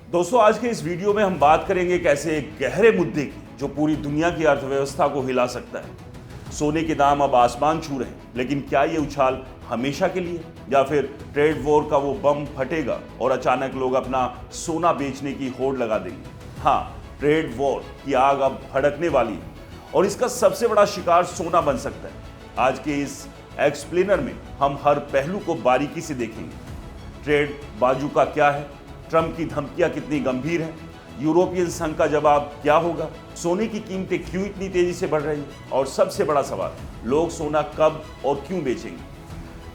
दोस्तों, आज के इस वीडियो में हम बात करेंगे एक ऐसे गहरे मुद्दे की जो पूरी दुनिया की अर्थव्यवस्था को हिला सकता है। सोने के दाम अब आसमान छू रहे हैं, लेकिन क्या ये उछाल हमेशा के लिए, या फिर ट्रेड वॉर का वो बम फटेगा और अचानक लोग अपना सोना बेचने की होड़ लगा देंगे? हाँ, ट्रेड वॉर की आग अब भड़कने वाली है और इसका सबसे बड़ा शिकार सोना बन सकता है। आज के इस एक्सप्लेनर में हम हर पहलू को बारीकी से देखेंगे। ट्रेड बाजू का क्या है, ट्रंप की धमकियां कितनी गंभीर हैं, यूरोपियन संघ का जवाब क्या होगा, सोने की कीमतें क्यों इतनी तेजी से बढ़ रही हैं, और सबसे बड़ा सवाल, लोग सोना कब और क्यों बेचेंगे।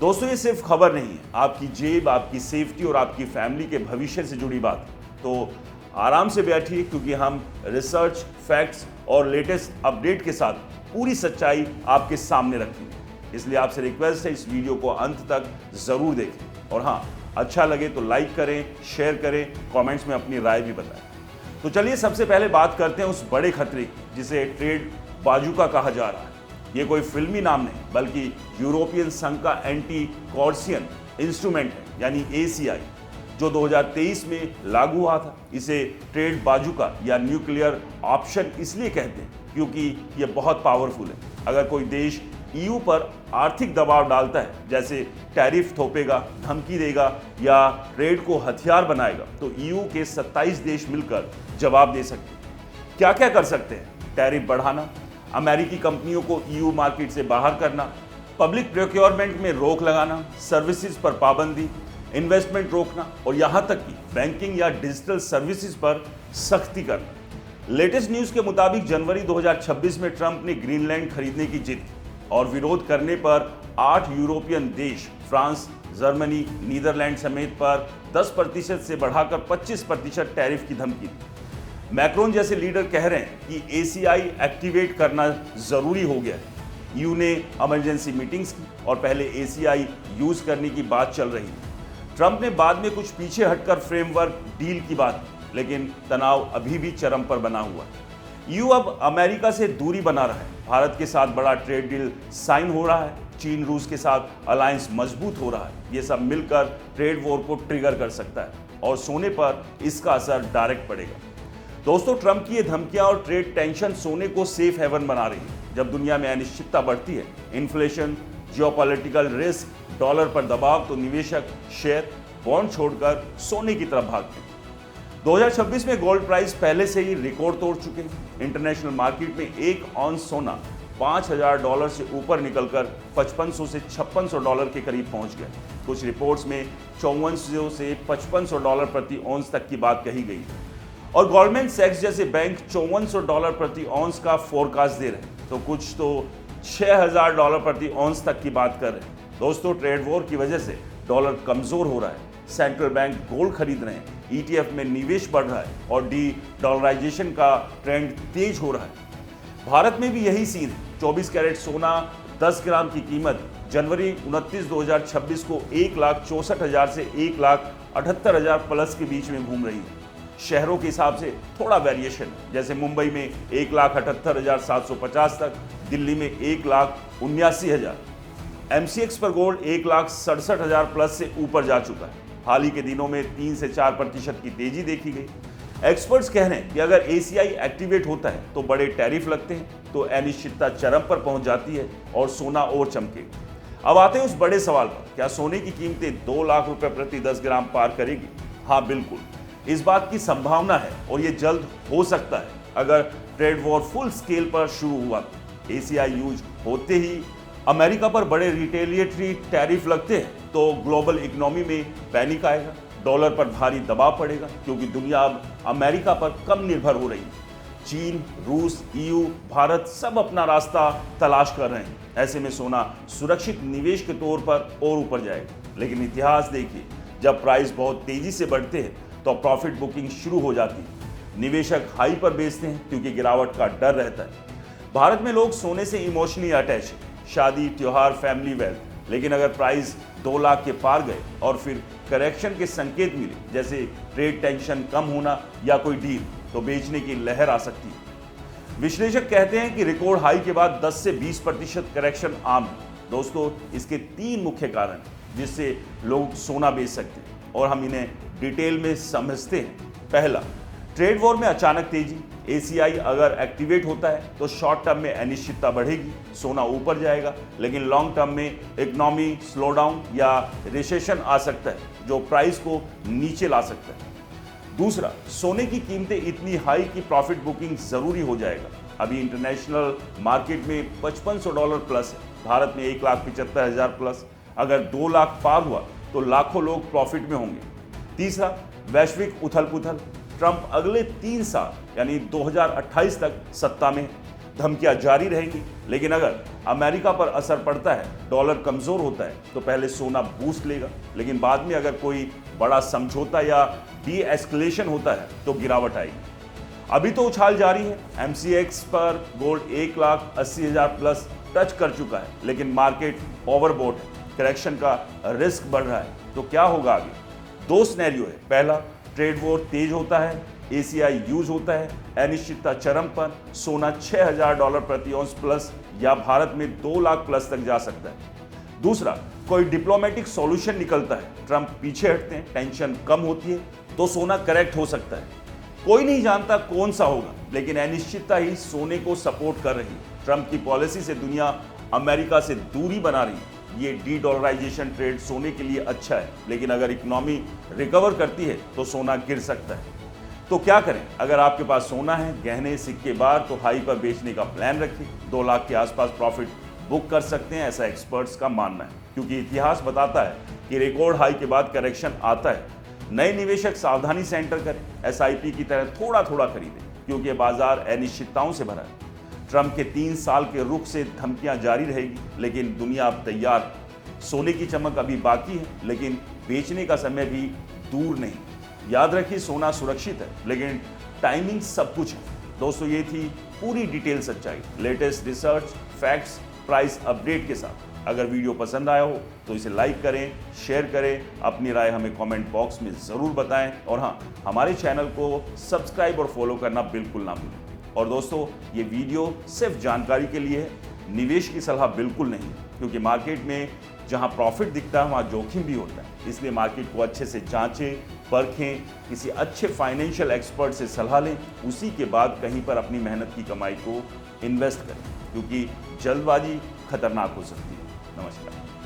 दोस्तों, ये सिर्फ खबर नहीं है, आपकी जेब, आपकी सेफ्टी और आपकी फैमिली के भविष्य से जुड़ी बात है। तो आराम से बैठिए, क्योंकि हम रिसर्च, फैक्ट्स और लेटेस्ट अपडेट के साथ पूरी सच्चाई आपके सामने रखेंगे। इसलिए आपसे रिक्वेस्ट है, इस वीडियो को अंत तक जरूर देखें और हाँ, अच्छा लगे तो लाइक करें, शेयर करें, कमेंट्स में अपनी राय भी बताएं। तो चलिए सबसे पहले बात करते हैं उस बड़े खतरे की जिसे ट्रेड बाजुका कहा जा रहा है। ये कोई फिल्मी नाम नहीं, बल्कि यूरोपियन संघ का एंटी कॉर्सियन इंस्ट्रूमेंट है, यानी ACI, जो 2023 में लागू हुआ था। इसे ट्रेड बाजुका या न्यूक्लियर ऑप्शन इसलिए कहते हैं क्योंकि ये बहुत पावरफुल है। अगर कोई देश EU पर आर्थिक दबाव डालता है, जैसे टैरिफ थोपेगा, धमकी देगा या ट्रेड को हथियार बनाएगा, तो EU के 27 देश मिलकर जवाब दे सकते हैं। क्या क्या कर सकते हैं? टैरिफ बढ़ाना, अमेरिकी कंपनियों को EU मार्केट से बाहर करना, पब्लिक प्रोक्योरमेंट में रोक लगाना, सर्विसेज पर पाबंदी, इन्वेस्टमेंट रोकना और यहाँ तक कि बैंकिंग या डिजिटल सर्विसेज पर सख्ती करना। लेटेस्ट न्यूज़ के मुताबिक जनवरी 2026 में ट्रंप ने ग्रीनलैंड खरीदने की जिद की और विरोध करने पर 8 यूरोपियन देश, फ्रांस, जर्मनी, नीदरलैंड समेत पर 10% से बढ़ाकर 25% टैरिफ की धमकी दी। मैक्रोन जैसे लीडर कह रहे हैं कि ACI एक्टिवेट करना जरूरी हो गया है। EU ने इमरजेंसी मीटिंग्स की और पहले ACI यूज करने की बात चल रही है। ट्रंप ने बाद में कुछ पीछे हटकर फ्रेमवर्क डील की बात की, लेकिन तनाव अभी भी चरम पर बना हुआ है। EU अब अमेरिका से दूरी बना रहा है, भारत के साथ बड़ा ट्रेड डील साइन हो रहा है, चीन रूस के साथ अलायंस मजबूत हो रहा है। ये सब मिलकर ट्रेड वॉर को ट्रिगर कर सकता है और सोने पर इसका असर डायरेक्ट पड़ेगा। दोस्तों, ट्रंप की ये धमकियां और ट्रेड टेंशन सोने को सेफ हेवन बना रही है। जब दुनिया में अनिश्चितता बढ़ती है, इन्फ्लेशन, जियोपॉलिटिकल रिस्क, डॉलर पर दबाव, तो निवेशक शेयर, बॉन्ड छोड़कर सोने की तरफ भागते हैं। 2026 में गोल्ड प्राइस पहले से ही रिकॉर्ड तोड़ चुके हैं। इंटरनेशनल मार्केट में एक ऑन्स सोना $5,000 से ऊपर निकलकर $5500 से $5600 के करीब पहुंच गया। कुछ रिपोर्ट्स में $5400 से $5500 प्रति ऑन्स तक की बात कही गई है और गोल्डमैन सैक्स जैसे बैंक $5400 प्रति ऑन्स का फोरकास्ट दे रहे हैं, तो कुछ तो $6000 प्रति ऑन्स तक की बात कर रहे हैं। दोस्तों, ट्रेड वॉर की वजह से डॉलर कमजोर हो रहा है, सेंट्रल बैंक गोल्ड खरीद रहे हैं, ETF में निवेश बढ़ रहा है और डॉलराइजेशन का ट्रेंड तेज हो रहा है। भारत में भी यही सीन है। 24 कैरेट सोना 10 ग्राम की कीमत जनवरी 29, 2026 को 1,64,000 से 1,78,000 प्लस के बीच में घूम रही है। शहरों के हिसाब से थोड़ा वेरिएशन है, जैसे मुंबई में 1,78,750 तक, दिल्ली में 1,79,000। MCX पर गोल्ड 1,67,000 प्लस से ऊपर जा चुका है। हाल ही के दिनों में 3 से 4% की तेजी देखी गई। एक्सपर्ट्स कह रहे हैं कि अगर ACI एक्टिवेट होता है तो बड़े टैरिफ लगते हैं, तो अनिश्चितता चरम पर पहुंच जाती है और सोना और चमकेगा। अब आते हैं उस बड़े सवाल पर, क्या सोने की कीमतें 2 लाख रुपए प्रति 10 ग्राम पार करेगी? हाँ, बिल्कुल, इस बात की संभावना है और ये जल्द हो सकता है। अगर ट्रेड वॉर फुल स्केल पर शुरू हुआ, ACI यूज होते ही अमेरिका पर बड़े रिटेलिएटरी टैरिफ लगते हैं, तो ग्लोबल इकोनॉमी में पैनिक आएगा, डॉलर पर भारी दबाव पड़ेगा, क्योंकि दुनिया अब अमेरिका पर कम निर्भर हो रही है। चीन, रूस, EU, भारत सब अपना रास्ता तलाश कर रहे हैं। ऐसे में सोना सुरक्षित निवेश के तौर पर और ऊपर जाएगा। लेकिन इतिहास देखिए, जब प्राइस बहुत तेजी से बढ़ते हैं तो प्रॉफिट बुकिंग शुरू हो जाती है। निवेशक हाई पर बेचते हैं क्योंकि गिरावट का डर रहता है। भारत में लोग सोने से इमोशनली अटैच है, शादी, त्योहार, फैमिली वेल्थ। लेकिन अगर प्राइस 2 लाख के पार गए और फिर करेक्शन के संकेत मिले, जैसे ट्रेड टेंशन कम होना या कोई डील, तो बेचने की लहर आ सकती है। विश्लेषक कहते हैं कि रिकॉर्ड हाई के बाद 10 से 20% करेक्शन आम है। दोस्तों, इसके 3 मुख्य कारण जिससे लोग सोना बेच सकते हैं और हम इन्हें डिटेल में समझते हैं। पहला, ट्रेड वॉर में अचानक तेजी। ACI अगर एक्टिवेट होता है तो शॉर्ट टर्म में अनिश्चितता बढ़ेगी, सोना ऊपर जाएगा, लेकिन लॉन्ग टर्म में इकोनॉमी स्लोडाउन या रिसेशन आ सकता है जो प्राइस को नीचे ला सकता है। दूसरा, सोने की कीमतें इतनी हाई कि प्रॉफिट बुकिंग जरूरी हो जाएगा। अभी इंटरनेशनल मार्केट में $5500 प्लस है, भारत में 1,75,000 प्लस। अगर 2 लाख पार हुआ तो लाखों लोग प्रॉफिट में होंगे। तीसरा, वैश्विक उथल पुथल। ट्रंप अगले 3 साल यानी 2028 तक सत्ता में, धमकियां जारी रहेंगी, लेकिन अगर अमेरिका पर असर पड़ता है, डॉलर कमजोर होता है, तो पहले सोना बूस्ट लेगा, लेकिन बाद में अगर कोई बड़ा समझौता या डी एस्केलेशन होता है तो गिरावट आएगी। अभी तो उछाल जारी है। MCX पर गोल्ड 1,80,000 प्लस टच कर चुका है, लेकिन मार्केट ओवरबॉट है, करेक्शन का रिस्क बढ़ रहा है। तो क्या होगा आगे? 2 सिनेरियो है। पहला, ट्रेड वॉर तेज होता है, ACI यूज होता है, अनिश्चितता चरम पर, सोना $6,000 प्रति औंस प्लस या भारत में 2 लाख प्लस तक जा सकता है। दूसरा, कोई डिप्लोमेटिक सॉल्यूशन निकलता है, ट्रंप पीछे हटते हैं, टेंशन कम होती है, तो सोना करेक्ट हो सकता है। कोई नहीं जानता कौन सा होगा, लेकिन अनिश्चितता ही सोने को सपोर्ट कर रही है। ट्रंप की पॉलिसी से दुनिया अमेरिका से दूरी बना रही है। ये डी डॉलराइजेशन ट्रेड सोने के लिए अच्छा है, लेकिन अगर इकोनॉमी रिकवर करती है तो सोना गिर सकता है। तो क्या करें? अगर आपके पास सोना है, गहने, सिक्के बार, तो हाई पर बेचने का प्लान रखिए। 2 लाख के आसपास प्रॉफिट बुक कर सकते हैं, ऐसा एक्सपर्ट्स का मानना है, क्योंकि इतिहास बताता है कि रिकॉर्ड हाई के बाद करेक्शन आता है। नए निवेशक सावधानी से एंटर करें, SIP की तरह थोड़ा थोड़ा खरीदें, क्योंकि बाजार अनिश्चितताओं से भरा है। ट्रंप के 3 साल के रुख से धमकियां जारी रहेगी, लेकिन दुनिया अब तैयार है। सोने की चमक अभी बाकी है, लेकिन बेचने का समय भी दूर नहीं। याद रखिए, सोना सुरक्षित है, लेकिन टाइमिंग सब कुछ है। दोस्तों, ये थी पूरी डिटेल सच्चाई, latest research, facts, price update के साथ। अगर वीडियो पसंद आया हो तो इसे लाइक करें, शेयर करें, अपनी राय हमें कमेंट बॉक्स में ज़रूर बताएं, और हाँ, हमारे चैनल को सब्सक्राइब और फॉलो करना बिल्कुल ना भूलें। और दोस्तों, ये वीडियो सिर्फ जानकारी के लिए है, निवेश की सलाह बिल्कुल नहीं है, क्योंकि मार्केट में जहां प्रॉफिट दिखता है वहां जोखिम भी होता है। इसलिए मार्केट को अच्छे से जांचें, परखें, किसी अच्छे फाइनेंशियल एक्सपर्ट से सलाह लें, उसी के बाद कहीं पर अपनी मेहनत की कमाई को इन्वेस्ट करें, क्योंकि जल्दबाजी खतरनाक हो सकती है। नमस्कार।